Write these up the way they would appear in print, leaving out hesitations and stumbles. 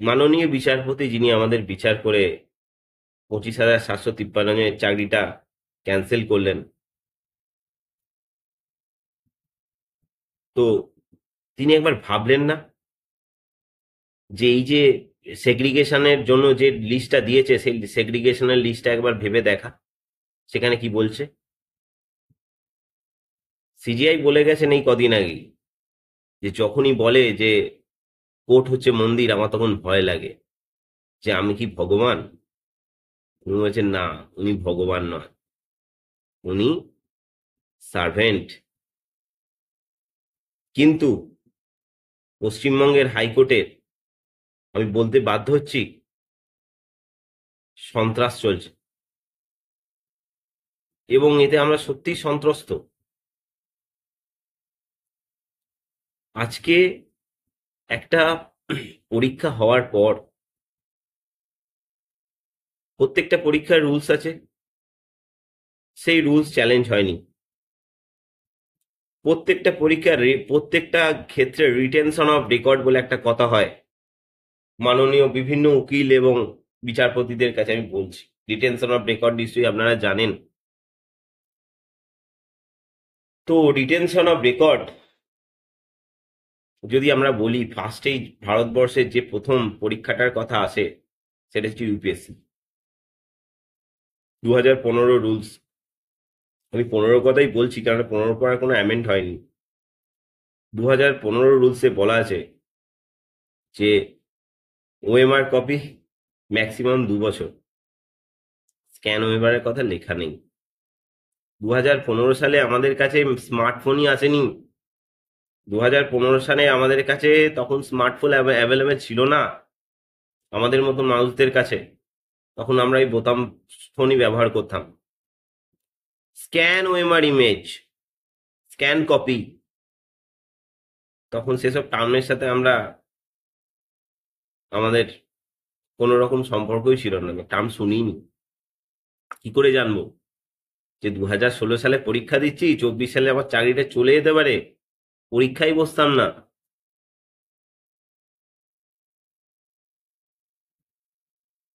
মাননীয় বিচারপতি যিনি আমাদের বিচার করে 25,753 জনের চাকরিটা ক্যান্সেল করলেন, তো তিনি একবার ভাবলেন না যে এই যে সেগ্রিগেশনের জন্য যে লিস্টটা দিয়েছে সেই সেগ্রিগেশনের লিস্টটা একবার ভেবে দেখা সেখানে কি বলছে। সিজিআই বলে গেছেন এই কদিন আগে যে যখনই বলে যে কোর্ট হচ্ছে মন্দির, আমার তখন ভয় লাগে যে আমি কি ভগবান। উনি বলছেন না, উনি ভগবান নয়, উনি সার্ভেন্ট। কিন্তু পশ্চিমবঙ্গের হাইকোর্টের, আমি বলতে বাধ্য হচ্ছি, সন্ত্রাস চলছে এবং এতে আমরা সত্যি সন্ত্রস্ত। আজকে একটা পরীক্ষা হওয়ার পর প্রত্যেকটা পরীক্ষার রুলস আছে, সেই রুলস চ্যালেঞ্জ হয়নি। প্রত্যেকটা পরীক্ষার প্রত্যেকটা ক্ষেত্রে রিটেনশন অফ রেকর্ড বলে একটা কথা হয়। মাননীয় বিভিন্ন উকিল এবং বিচারপতিদের কাছে আমি বলছি, রিটেনশন অফ রেকর্ড নিশ্চয়ই আপনারা জানেন। তো রিটেনশন অফ রেকর্ড যদি আমরা বলি, ফার্স্টেই ভারতবর্ষের যে প্রথম পরীক্ষাটার কথা আসে সেটা হচ্ছে ইউপিএসসি 2015 রুলস। আমি 15 কথাই বলছি কারণ 15 পর কোনো অ্যামেন্ড হয়নি। 2015 রুলসে বলা আছে যে ওএমআর কপি ম্যাক্সিমাম 2 বছর, স্ক্যান ওএমআরের কথা লেখা নেই। 2015 সালে আমাদের কাছে স্মার্টফোনই আসেনি। 2015 সালে আমাদের কাছে তখন স্মার্টফোন অ্যাভেলেবেল ছিল না আমাদের মতো মানুষদের কাছে। তখন আমরা এই বোতাম ফোনই ব্যবহার করতাম। Scan OMR image, scan copy, তখন সেসব টার্মের সাথে আমাদের কোনো রকম সম্পর্কই ছিল না, টার্ম শুনিনি। কি করে জানবো যে 2016 সালে পরীক্ষা দিচ্ছি, 24 সালে আমার চাকরিটা চলে যেতে পারে? পরীক্ষায় বসতাম না।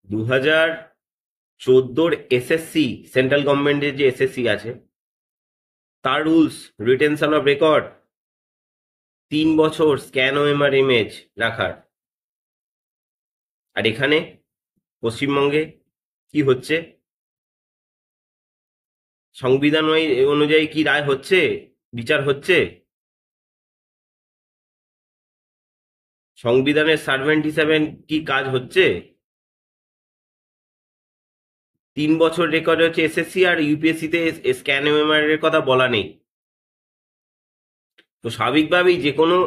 2014 এসএসসি, সেন্ট্রাল গভর্নমেন্টের যে এসএসসি আছে, তার রুলস রিটেনশন অফ রেকর্ড 3 বছর স্ক্যান ওএমআর ইমেজ রাখার। আর এখানে পশ্চিমবঙ্গে কি হচ্ছে, সংবিধান অনুযায়ী কি রায় হচ্ছে, বিচার হচ্ছে? সংবিধানের সার্ভেন্ট হিসাবে কি কাজ হচ্ছে? 3 বছর রেকর্ড হচ্ছে এসএসসি, আর ইউপিএসসি তে স্ক্যান ওএমআর এর কথা বলা নেই। তো স্বাভাবিকভাবেই যে কোনো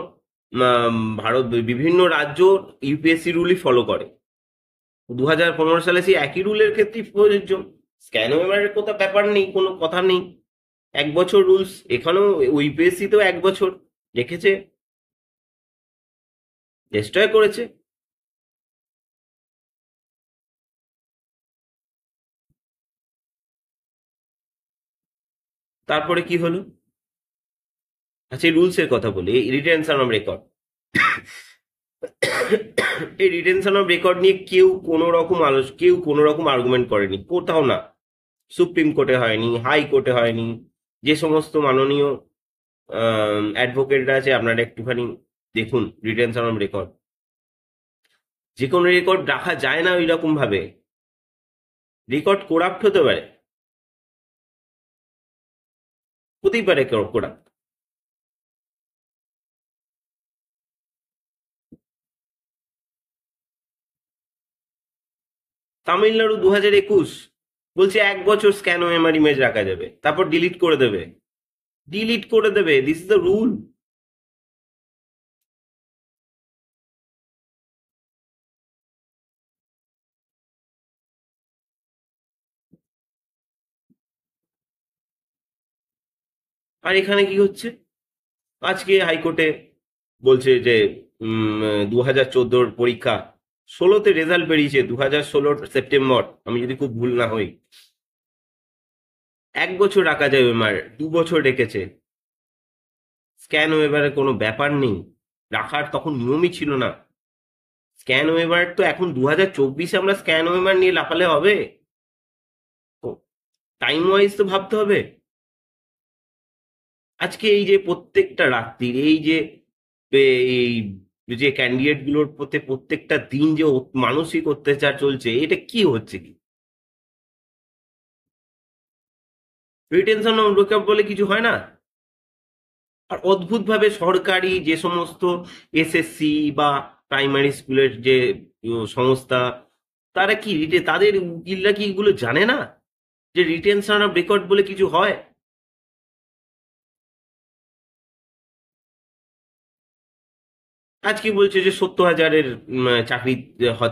ভারত বিভিন্ন রাজ্য ইউপিএসসি রুলই ফলো করে। 2015 সালে সেই একই রুলের ক্ষেত্রেই প্রযোজ্য। স্ক্যান ওএমআর এর কথা ব্যাপার নেই, কোনো কথা নেই। 1 বছর রুলস এখানেও, ইউপিএসসি তেও 1 বছর রেখেছে, ডিস্ট্রয় করেছে। তারপরে কি হলো? আচ্ছা, এই রুলস এর কথা বলি, এই রিটেনশন অফ রেকর্ড। এই রিটেনশন অফ রেকর্ড নিয়ে কেউ কোনো রকম আর্গুমেন্ট করেনি, কোথাও না। সুপ্রিম কোর্টে হয়নি, হাই কোর্টে হয়নি। যে সমস্ত মাননীয় অ্যাডভোকেটরা আছে, আপনারা একটুখানি দেখুন রিটেনশন অফ রেকর্ড। যে কোনো রেকর্ড রাখা যায় না ওই রকম ভাবে, রেকর্ড করাপ্ট হতে পারে, হতেই পারে করাপ্ট। তামিলনাড়ু 2021 বলছে 1 বছর স্ক্যান ওএমআর ইমেজ রাখা যাবে, তারপর ডিলিট করে দেবে। ডিলিট করে দেবে, দিস ইজ দ্য রুল। আর এখানে কি হচ্ছে? আজকে হাইকোর্টে বলছে যে 2014 পরীক্ষা 16তে রেজাল্ট বেরিয়েছে, 2016 সেপ্টেম্বর, আমি যদি খুব ভুল না হই। 1 বছর রাখা যায় ওএমআর, 2 বছর রেখেছে। স্ক্যান ওএমআর কোনো ব্যাপার নেই, রাখার তখন নিয়মই ছিল না। স্ক্যান ওয়েভার তো এখন 2024-এ আমরা স্ক্যান ওয়েভার নিয়ে লাফালে হবে? টাইম ওয়াইজ তো ভাবতে হবে। আজকে এই যে প্রত্যেকটা রাত্রির এই যে এই যে ক্যান্ডিডেট গুলোর প্রতি প্রত্যেকটা দিন যে মানসিক অত্যাচার চলছে, এটা কি হচ্ছে কি? রিটেনশন ব্রেকআপ বলে কিছু হয় না। আর অদ্ভুত ভাবে সরকারি যে সমস্ত এসএসসি বা প্রাইমারি স্কুলের যে সংস্থা, তারা কি তাদের উকিলরা কি এগুলো জানে না যে রিটেনশন অফ রেকর্ড বলে কিছু হয়? আজকে বলছে যে 70,000-এর চাকরি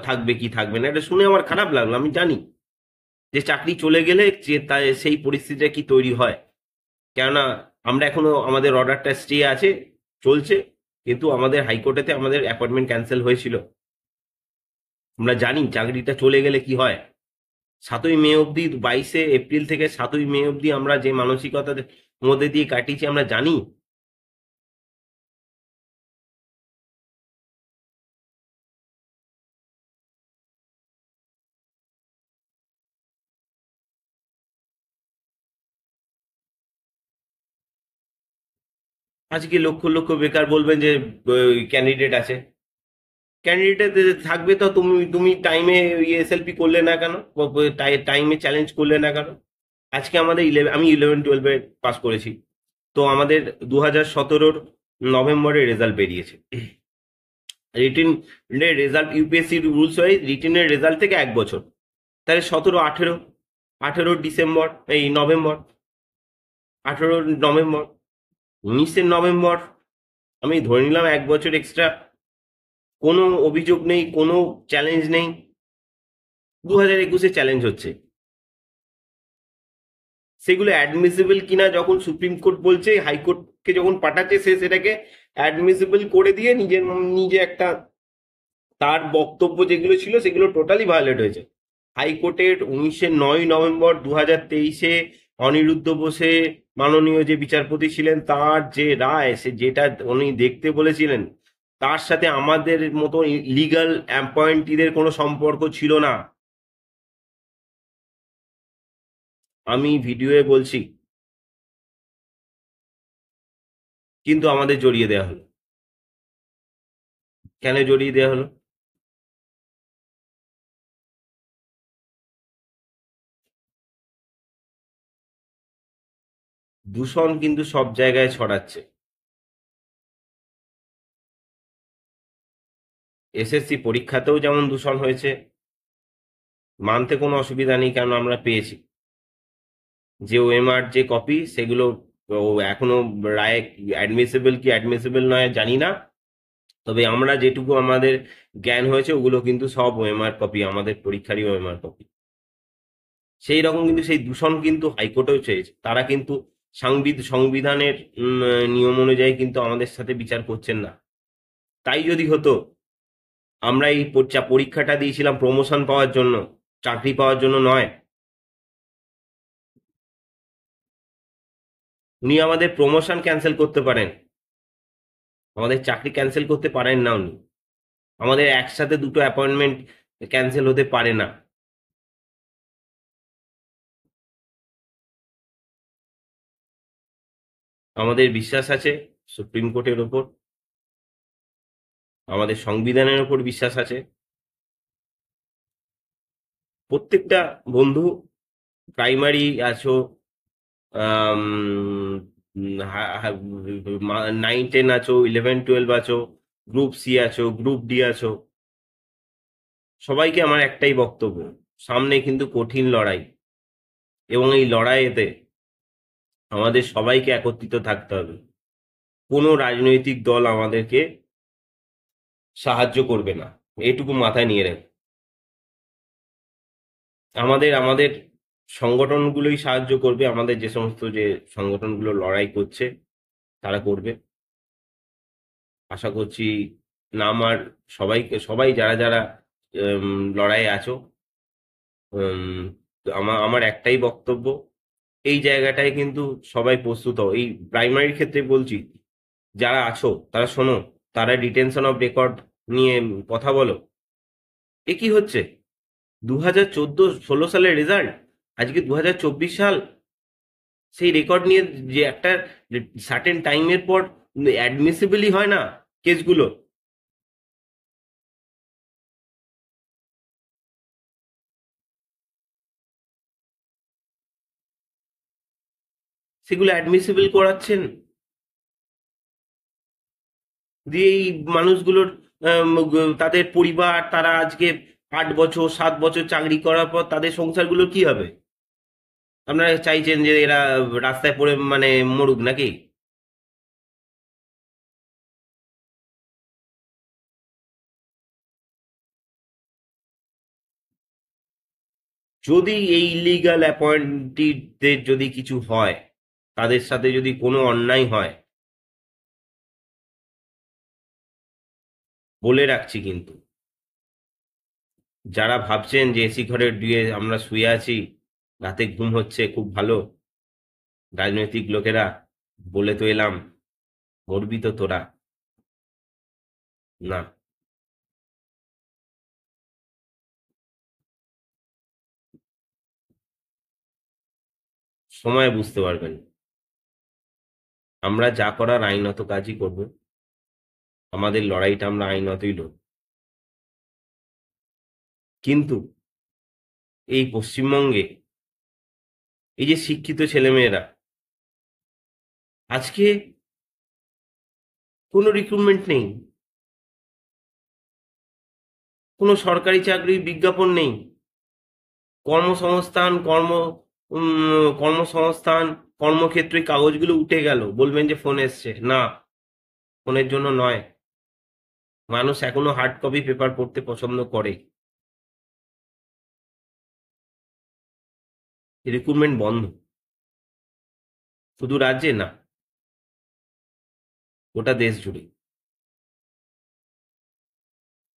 থাকবে কি থাকবে না, এটা শুনে আমার খারাপ লাগলো। আমি জানি যে চাকরি চলে গেলে যে সেই পরিস্থিতিটা কি তৈরি হয়। কেননা আমরা এখনো আমাদের অর্ডারটা স্টে আছে, চলছে, কিন্তু আমাদের হাইকোর্টেতে আমাদের অ্যাপয়েন্টমেন্ট ক্যান্সেল হয়েছিল। আমরা জানি চাকরিটা চলে গেলে কি হয়। 7ই মে অবধি, 22শে এপ্রিল থেকে 7ই মে অবধি আমরা যে মানসিকতার মধ্যে দিয়ে কাটিয়েছি আমরা জানি। আজকে লক্ষ লক্ষ বেকার বলবেন যে ক্যান্ডিডেট আছে, ক্যান্ডিডেট থাকবে, তো তুমি তুমি টাইমে এসএলপি করলে না কেন? টাইমে চ্যালেঞ্জ করলে না কেন? আজকে আমাদের আমি 11-12-এ পাস করেছি, তো আমাদের 2017-র নভেম্বরে রেজাল্ট বেরিয়েছে। Written result UPSC rules wise রিটিনের রেজাল্ট থেকে 1 বছর, তাহলে 17, 18 এই নভেম্বর, 18 নভেম্বর, 19 নভেম্বর, আমি ধরে নিলাম 1 বছর এক্সট্রা। কোনো অভিযোগ নেই, কোনো চ্যালেঞ্জ নেই। 2021-এ চ্যালেঞ্জ হচ্ছে, সেগুলো অ্যাডমিসিবল কিনা যখন সুপ্রিম কোর্ট বলছে, হাইকোর্টকে যখন পাঠাচ্ছে, সে সেটাকে অ্যাডমিসিবল করে দিয়ে নিজে একটা তার বক্তব্য যেগুলো ছিল সেগুলো টোটালি ভায়োলেট হয়েছে। হাইকোর্টের 19 নভেম্বর 2023-এ অনিরুদ্ধ বোসে মাননীয় যে বিচারপতি ছিলেন, তার যে রায়, সে যেটা উনি দেখতে বলেছিলেন, তার সাথে আমাদের মতো লিগাল অ্যাপয়েন্টিদের কোনো সম্পর্ক ছিল না। আমি ভিডিওয়ে বলছি, কিন্তু আমাদের জড়িয়ে দেওয়া হলো। কেন জড়িয়ে দেওয়া হলো? দূষণ কিন্তু সব জায়গায় ছড়াচ্ছে। এসএসসি পরীক্ষাতেও যেমন দূষণ হয়েছে, মানতে কোনো অসুবিধা নেই, কারণ আমরা পেয়েছি যে ওএমআর যে কপি, সেগুলো এখনো রায় অ্যাডমিসিবল কি অ্যাডমিসিবল নয় জানি না, তবে আমরা যেটুকু আমাদের জ্ঞান হয়েছে ওগুলো কিন্তু সব ওএমআর কপি, আমাদের পরীক্ষারই ওএমআর কপি। সেই রকম কিন্তু সেই দূষণ কিন্তু হাইকোর্টেও চেয়েছে, তারা কিন্তু সংবিধানের নিয়ম অনুযায়ী কিন্তু আমাদের সাথে বিচার করছেন না। তাই যদি হতো, আমরা এই পরীক্ষাটা দিয়েছিলাম প্রমোশন পাওয়ার জন্য, চাকরি পাওয়ার জন্য নয়। উনি আমাদের প্রমোশন ক্যান্সেল করতে পারেন, আমাদের চাকরি ক্যান্সেল করতে পারেন না উনি। আমাদের একসাথে দুটো অ্যাপয়েন্টমেন্ট ক্যান্সেল হতে পারে না। আমাদের বিশ্বাস আছে সুপ্রিম কোর্টের ওপর, আমাদের সংবিধানের ওপর বিশ্বাস আছে। প্রত্যেকটা বন্ধু, প্রাইমারি আছো, 9-10 আছো, 11-12 আছো, গ্রুপ সি আছো, গ্রুপ ডি আছো, সবাইকে আমার একটাই বক্তব্য, সামনে কিন্তু কঠিন লড়াই, এবং এই লড়াইয়েতে আমাদের সবাইকে একত্রিত থাকতে হবে। কোনো রাজনৈতিক দল আমাদেরকে সাহায্য করবে না, এটুকু মাথায় নিয়ে রাখ। আমাদের আমাদের সংগঠনগুলোই সাহায্য করবে, আমাদের যে সমস্ত যে সংগঠনগুলো লড়াই করছে তারা করবে, আশা করছি। না আমার সবাইকে, সবাই যারা যারা লড়াইয়ে আছো, উম, আমার আমার একটাই বক্তব্য, এই জায়গাটায় কিন্তু সবাই প্রস্তুত হও। এই প্রাইমারির ক্ষেত্রে বলছি, যারা আছো তারা শোনো, তারা ডিটেনশন অফ রেকর্ড নিয়ে কথা বলো। এ কি হচ্ছে? 2014-16 সালের রেজাল্ট, আজকে 2024 সাল। সেই রেকর্ড নিয়ে যে একটা সার্টেন টাইমের পর অ্যাডমিসিবলই হয় না কেসগুলো, সেগুলো অ্যাডমিসিবল করাচ্ছেন। দিয়ে এই মানুষগুলোর তাদের পরিবার, তারা আজকে 8 বছর 7 বছর চাকরি করার পর তাদের সংসারগুলো কি হবে? আপনারা চাইছেন যে এরা রাস্তায় পড়ে মানে মরুক নাকি? যদি এই ইলিগাল অ্যাপয়েন্টিদের যদি কিছু হয়, তাদের সাথে যদি কোনো অন্যায় হয়, বলে রাখছি কিন্তু, যারা ভাবছেন যে এসি ঘরে দিয়ে আমরা শুয়ে আছি, রাতে ঘুম হচ্ছে খুব ভালো, রাজনৈতিক লোকেরা, বলে তো এলাম, মরবি তো তোরা। না, সময় বুঝতে পারবেন। আমরা যা করার আইনত কাজই করব, আমাদের লড়াইটা আমরা আইনতই লড়ব। কিন্তু এই পশ্চিমবঙ্গে এই যে শিক্ষিত ছেলেমেয়েরা, আজকে কোনো রিক্রুটমেন্ট নেই, কোনো সরকারি চাকরির বিজ্ঞাপন নেই, কর্মসংস্থান কর্মসংস্থান কর্মক্ষেত্রে কাগজগুলো উঠে গেল, বলবেন যে ফোন এসছে না, ফোনের জন্য নয়। মানুষ এখনো হার্ড কপি পেপার পড়তে পছন্দ করে। রিক্রুটমেন্ট বন্ধ, শুধু রাজ্যে না, গোটা দেশ জুড়ে।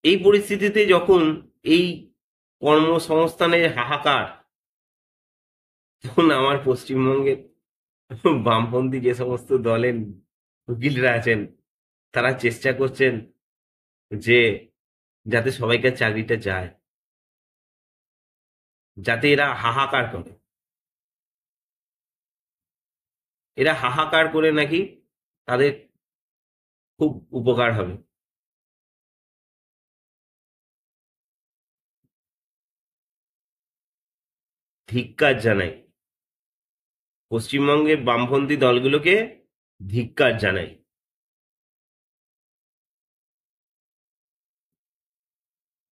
এই পরিস্থিতিতে যখন এই কর্মসংস্থানের হাহাকার, তখন আমার পশ্চিমবঙ্গের বামপন্থী যে সমস্ত দলের উকিলরা আছেন, তারা চেষ্টা করছেন যে যাতে সবাইকার চাকরিটা যায়, যাতে এরা হাহাকার করে, এরা হাহাকার করে নাকি তাদের খুব উপকার হবে। ধিক্কার জানাই, পশ্চিমবঙ্গের বামপন্থী দলগুলোকে ধিক্কার জানাই।